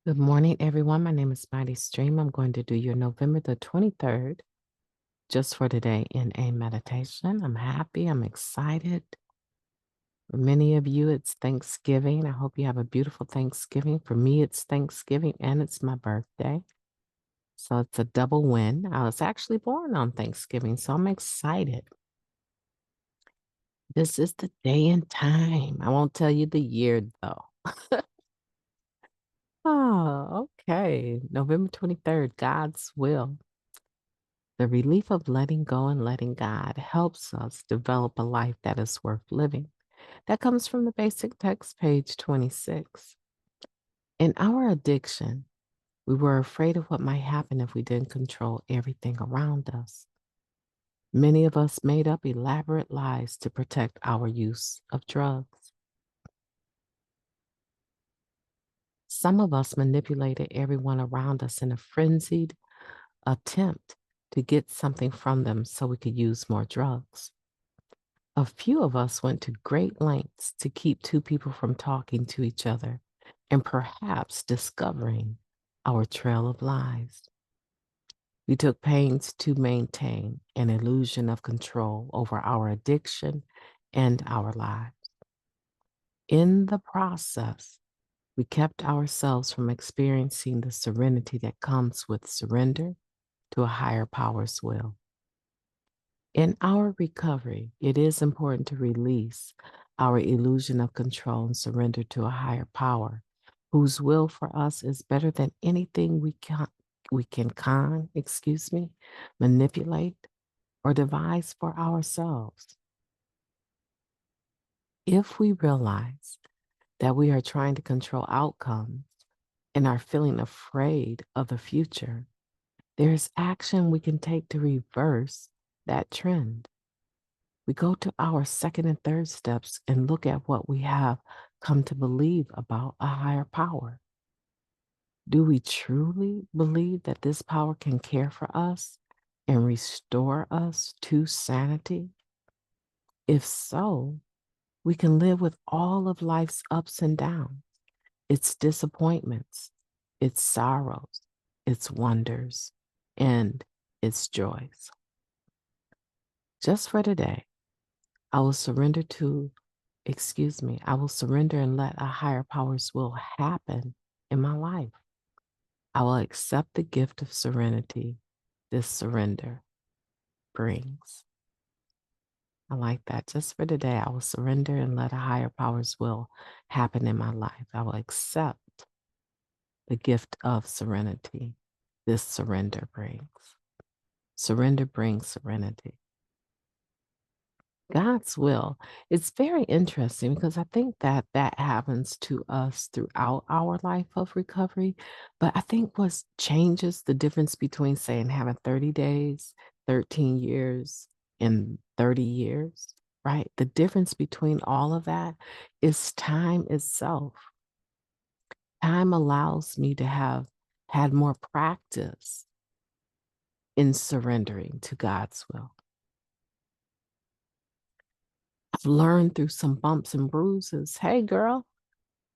Good morning, everyone. My name is MightyStream. I'm going to do your November the 23rd just for today in a meditation. I'm happy. I'm excited. For many of you, it's Thanksgiving. I hope you have a beautiful Thanksgiving. For me, it's Thanksgiving and it's my birthday. So it's a double win. I was actually born on Thanksgiving, so I'm excited. This is the day and time. I won't tell you the year, though. Oh, okay. November 23rd, God's will. The relief of letting go and letting God helps us develop a life that is worth living. That comes from the basic text, page 26. In our addiction, we were afraid of what might happen if we didn't control everything around us. Many of us made up elaborate lies to protect our use of drugs. Some of us manipulated everyone around us in a frenzied attempt to get something from them so we could use more drugs. A few of us went to great lengths to keep two people from talking to each other and perhaps discovering our trail of lies. We took pains to maintain an illusion of control over our addiction and our lives. In the process, we kept ourselves from experiencing the serenity that comes with surrender to a higher power's will. In our recovery, it is important to release our illusion of control and surrender to a higher power whose will for us is better than anything we can manipulate or devise for ourselves. If we realize that we are trying to control outcomes and are feeling afraid of the future, there is action we can take to reverse that trend. We go to our second and third steps and look at what we have come to believe about a higher power. Do we truly believe that this power can care for us and restore us to sanity? If so, we can live with all of life's ups and downs, its disappointments, its sorrows, its wonders, and its joys. Just for today, I will surrender I will surrender and let a higher power's will happen in my life. I will accept the gift of serenity this surrender brings. I like that. Just for today, I will surrender and let a higher power's will happen in my life. I will accept the gift of serenity this surrender brings. Surrender brings serenity. God's will. It's very interesting because I think that happens to us throughout our life of recovery. But I think what changes the difference between saying having 30 days, 13 years, and 30 years, right? The difference between all of that is time itself. Time allows me to have had more practice in surrendering to God's will. I've learned through some bumps and bruises. Hey, girl,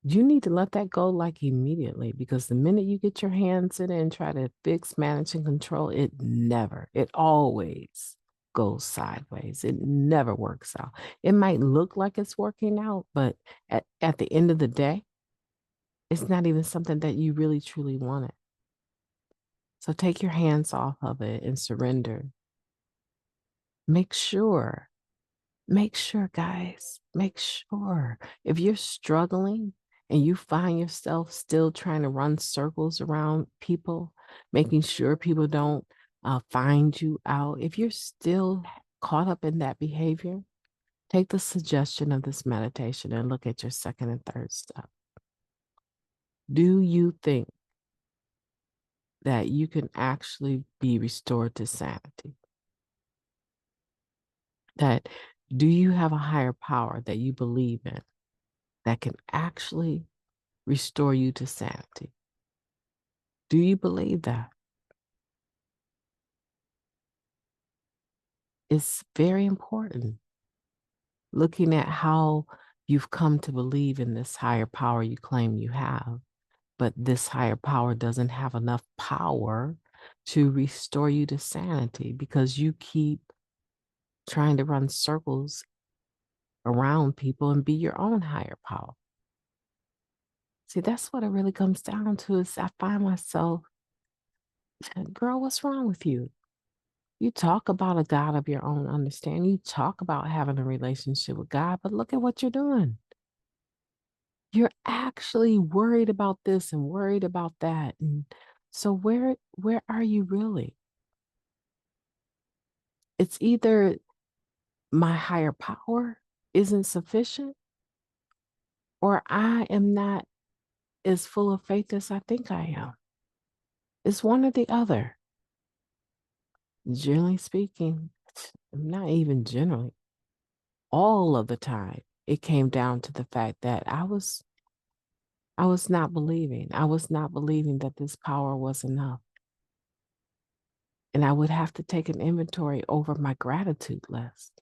you need to let that go like immediately because the minute you get your hands in it and try to fix, manage, and control, it always goes sideways. It never works out. It might look like it's working out, but at the end of the day, it's not even something that you really truly wanted. So take your hands off of it and surrender. Make sure, guys, make sure if you're struggling and you find yourself still trying to run circles around people, making sure people don't find you out, if you're still caught up in that behavior, take the suggestion of this meditation and look at your second and third step. Do you think that you can actually be restored to sanity? That do you have a higher power that you believe in that can actually restore you to sanity? Do you believe that? It's very important. Looking at how you've come to believe in this higher power you claim you have, But this higher power doesn't have enough power to restore you to sanity because you keep trying to run circles around people and be your own higher power. See, that's what it really comes down to is I find myself, girl, what's wrong with you? You talk about a God of your own understanding. You talk about having a relationship with God, but look at what you're doing. You're actually worried about this and worried about that. And so where are you really? It's either my higher power isn't sufficient or I am not as full of faith as I think I am. It's one or the other. Generally speaking, not even generally, all of the time, it came down to the fact that I was not believing. I was not believing that this power was enough. And I would have to take an inventory over my gratitude list.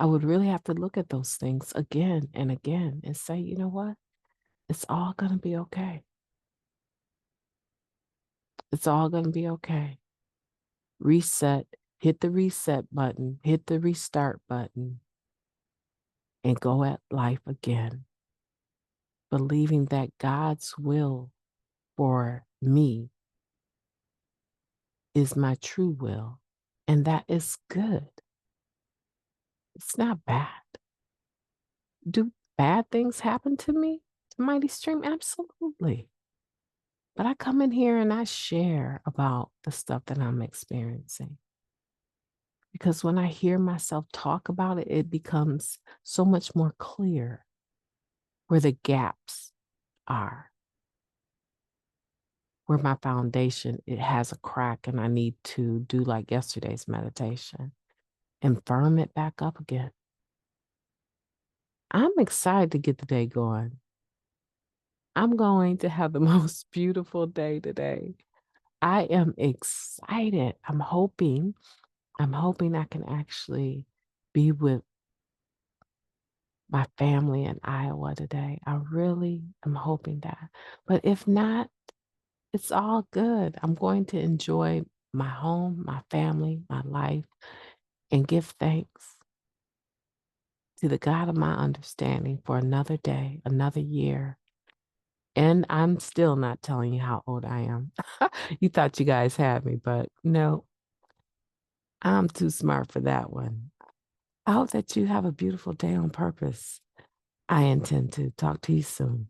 I would really have to look at those things again and again and say, you know what? It's all going to be okay. It's all going to be okay. Reset, hit the reset button, hit the restart button, and go at life again, believing that God's will for me is my true will, and that is good. It's not bad. Do bad things happen to me, to Mighty Stream? Absolutely. But I come in here and I share about the stuff that I'm experiencing. Because when I hear myself talk about it, it becomes so much more clear where the gaps are, where my foundation, it has a crack and I need to do like yesterday's meditation and firm it back up again. I'm excited to get the day going. I'm going to have the most beautiful day today. I am excited. I'm hoping I can actually be with my family in Iowa today. I really am hoping that. But if not, it's all good. I'm going to enjoy my home, my family, my life, and give thanks to the God of my understanding for another day, another year. And I'm still not telling you how old I am. You thought you guys had me, but no, I'm too smart for that one. I hope that you have a beautiful day on purpose. I intend to talk to you soon.